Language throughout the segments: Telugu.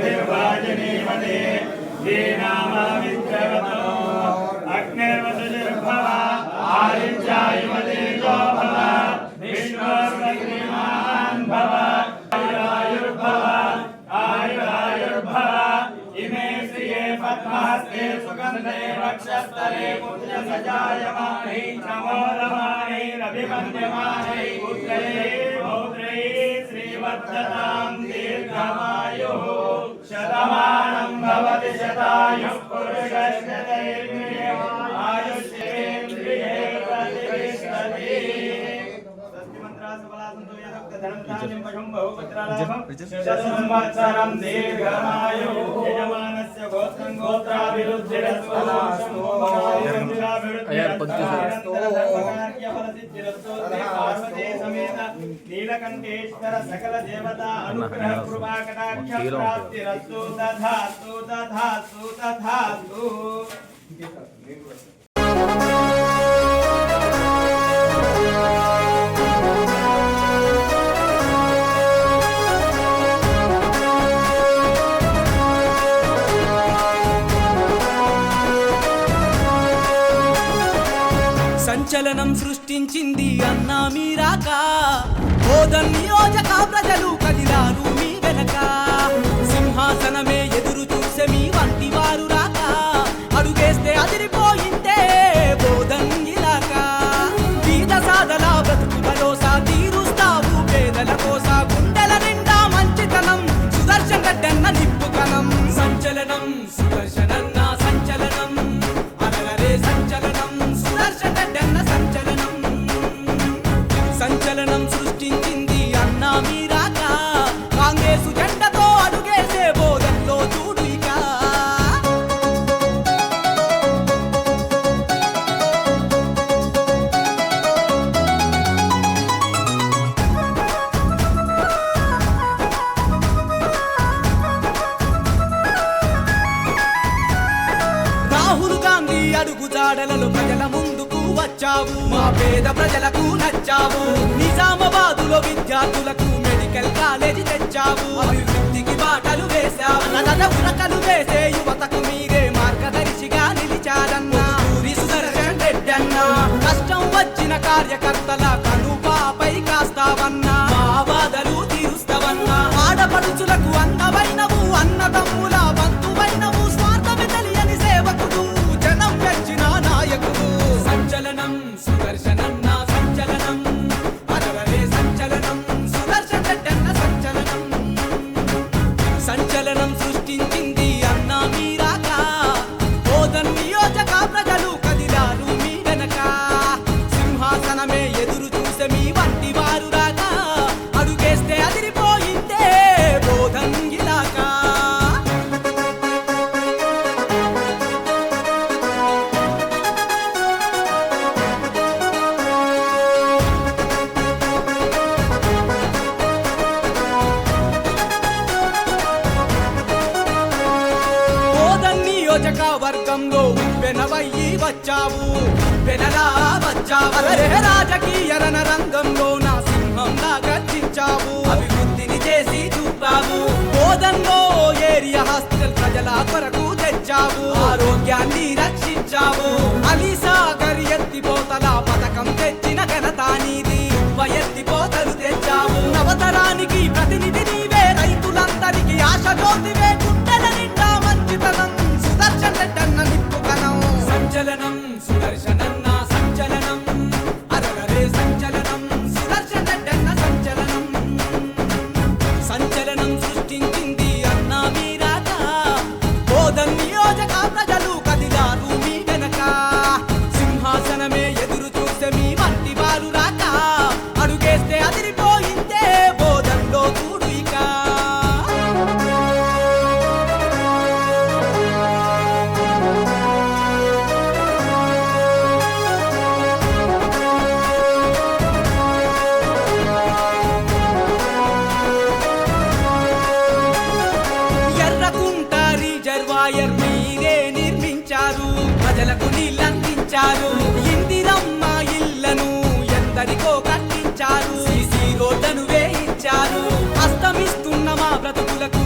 देवाजेभिर्वाजनीमते दीनामावित्रवतो अग्निर्वसुर्भव आयुर्जायुमदेजो भव विष्णुर्वग्निमान् भव आयुर्भव आयुर्भव इमे श्रिये पद्महस्ते सुगन्धे वक्षस्थले पुण्यसजायमानै नमोदमानैरभिवन्द्यमानै पुत्रैः पौत्रैः श्रीवर्धतां दीर्घमायुः शतमानं भवति शतायुः पुरुषस्य आयुष्येन्द्रिये प्रतिष्ठति संवत्सरं दीर्घमायुः यजमानस्य गोत्रं गोत्राभिवृद्धिरस्तु पार्वती समेत नीलकण्ठेश्वर सकल देवता अनुग्रह कृपा कटाक्ष प्राप्तिरस्तु तथास्तु तथास्तु तथास्तु। సంచలనం సృష్టించింది అన్నా మీరాక బోధన్ నియోజక ప్రజలు కదిలారు మీ వెనక సింహాసనమే ఎదురు చూసే మీ వంటి వారు రాక అడుగేస్తే అదిరిపోయిందే బోధన్ ఇలాక బీద సాదల బ్రతుకు భరోసా తీరుస్తావు పేదల కోస గుండెల నిండా మంచితనం సుదర్శన్ రెడ్డన్న నిప్పుకనం సంచలనం సుదర్శనన్న సంచలనం అలరే సంచలనం సుదర్శన్ రెడ్డన్న సంచలనం సంచలనం సృష్టించింది అన్నా మీరాక కాంగ్రెసు జెండతో అడుగేసే బోధంలో చూడు ఇక రాహుల్ గాంధీ అడుగుజాడలలో ప్రజల ముందుకు వచ్చావు మా పేద ప్రజలకు నచ్చావు నిజామాబాదులో విద్యార్థులకు మెడికల్ కాలేజీ తెచ్చావు అభివృద్ధికి బాటలు వేశావు ఉరకలు వేసే యువతకు మీరే మార్గదర్శిగా నిలిచారన్నా సుదర్శన్ రెడ్డన్న కష్టం వచ్చిన కార్యకర్తల కనుపాపై కాస్తావన్నా మా బాధలు తీరుస్తావన్నా ఆడపడుచులకు అందమైనవు అన్నదమ్ముల బంధువైనవు స్వార్థమి తెలియని సేవకుడు జనం మెచ్చిన నాయకుడు సంచలనం సుదర్శనన్న సంచలనం అరవరే సంచలనం సుదర్శన్ రెడ్డన్న సంచలనం సంచలనం సృష్టించింది అన్నా మీరాక బోధన్ నియోజక ప్రజలు కదిలారు మీ వెనక సింహాసనమే ఎదురు చూసే మీ వంటి వారు రాక అడుగేస్తే అదిరిపోయిందే బోధన్ ఇలాకా వర్గంలో వెనవయ్యి వచ్చావు వెనలా వచ్చావరే రాజకీయ రణరంగంలో నా సింహంలా గర్జించావు అభివృద్ధిని చేసి చూపావు బోధన్లో ఏరియా హాస్పిటల్ ప్రజల కొరకు తెచ్చావు ఆరోగ్యాన్ని రక్షించావు అలీసాగర్ ఎత్తిపోతల పథకం తెచ్చిన ఘనత నీది ఎత్తిపోతలు తెచ్చావు నవతరానికి ప్రతినిధి నీవే రైతులందరికీ ఆశ జ్యోతివే గుండెల నిండా మంచితనం సుదర్శన్ రెడ్డన్న నిప్పుకనం సంచలనం సుదర్శనన్న సంచలనం అరగరే సంచలనం సుదర్శన్ రెడ్డన్న సంచలనం సంచలనం సృష్టించింది అన్నా మీరాక బోధన్ నియోజక ప్రజలు కదిలారు మీ వెనక సింహాసనమే ఎదురు చూసే మీ వంటి వారు రాక అడుగేస్తే అదిరిపోయిందే బోధన్లో చూడు ఇక రిజర్వాయర్ మీరే నిర్మించారు ప్రజలకు నీళ్ళందించారు ఇందిరమ్మ ఇళ్లను ఎందరికో కట్టించారు సీసీ రోడ్లను వేయించారు అస్తమిస్తున్న మా బ్రతుకులకు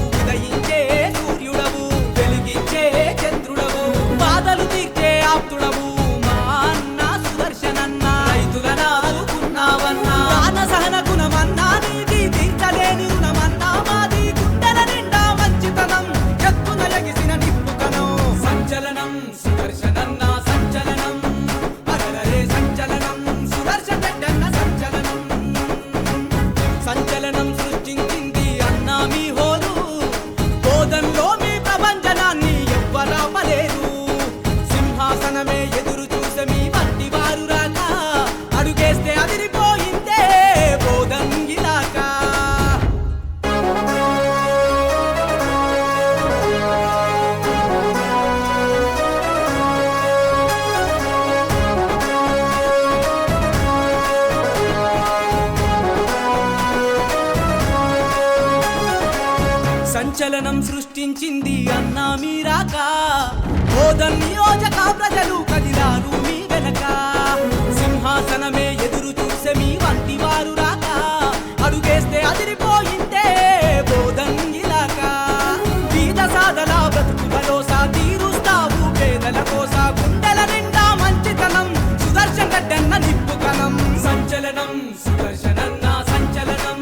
సంచలనం సృష్టించింది అన్నా మీరాక బోధన్ నియోజక ప్రజలు కదిలారు మీ వెనక సింహాసనమే ఎదురు చూసే మీ వంటి వారు రాక అడుగేస్తే అదిరిపోయిందే బోధన్ ఇలాకా బీద సాదల బ్రతుకు భరోసా తీరుస్తావు పేదల కోసా గుండెల నిండా మంచితనం సుదర్శన్ రెడ్డన్న నిప్పుకనం సంచలనం సుదర్శనన్న సంచలనం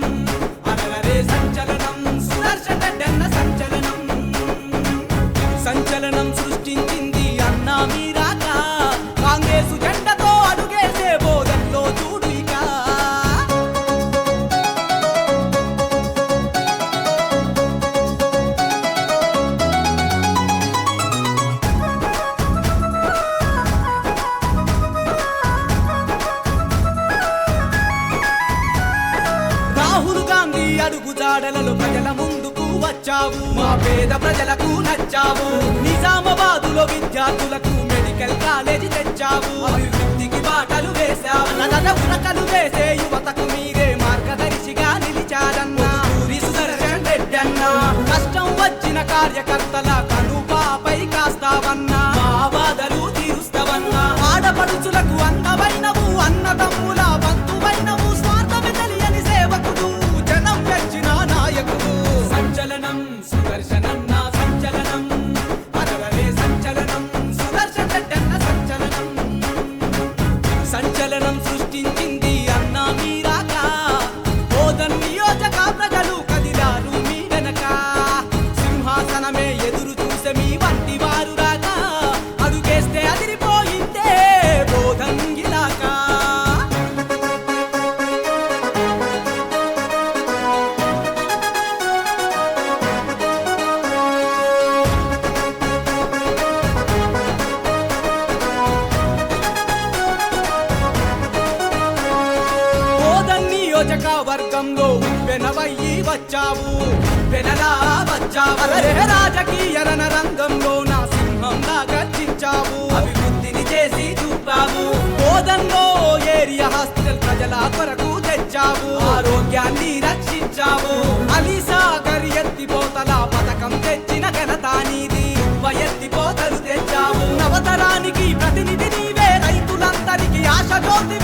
అనలరే సంచలనం సుదర్శన్ రెడ్డన్న సంచలనం సంచలనం సృష్టించింది అన్నా మీరాక కాంగ్రెసు జెండతో అడుగేసే బోధన్లో చూడు ఇక రాహుల్ గాంధీ అడుగు జాడలలో ప్రజల ముందుకు వచ్చావు మా పేద ప్రజలకు నచ్చావు నిజామాబాదులో విద్యార్థులకు మెడికల్ కాలేజీ తెచ్చావు అభివృద్ధికి బాటలు వేశావు ఉరకలు వేసే యువతకు మీరే మార్గదర్శిగా నిలిచారన్నా సుదర్శన్ రెడ్డి అన్నా కష్టం వచ్చిన కార్యకర్తల కనుపాపై కాస్తావన్నా మా బాధలు తీరుస్తావన్నా ఆడపడుచులకు అందమైనవు అన్నదమ్ముల బంధువైనవు స్వార్థమి తెలియని సేవకుడు జనం మెచ్చిన నాయకుడు సంచలనం సుదర్శనన్న సంచలనం అరవరే సంచలనం సుదర్శన్ రెడ్డన్న సంచలనం సంచలనం సృష్టించింది అన్నా మీరాక బోధన్ నియోజక ప్రజలు కదిలారు మీ వెనక సింహాసనమే ఎదురు చూసే మీ వంటి వారు రాక అడుగేస్తే అదిరిపోయిందే బోధన్ ఇలాకా బోధన్ నియోజక వర్గంలో వెనవయ్యి వచ్చావు వెనలా వచ్చావు రాజకీయ రణరంగంలో నా సింహంలా గర్జించావు అభివృద్ధిని చేసి చూపావు బోధన్లో ఏరియా హాస్పిటల్ ప్రజల కొరకు తెచ్చావు ఆరోగ్యాన్ని రక్షించావు అలీసాగర్ ఎత్తిపోతల పథకం తెచ్చిన ఘనత నీది ఎత్తిపోతలు తెచ్చావు నవతరానికి ప్రతినిధి నీవే రైతులందరికీ ఆశ జ్యోతి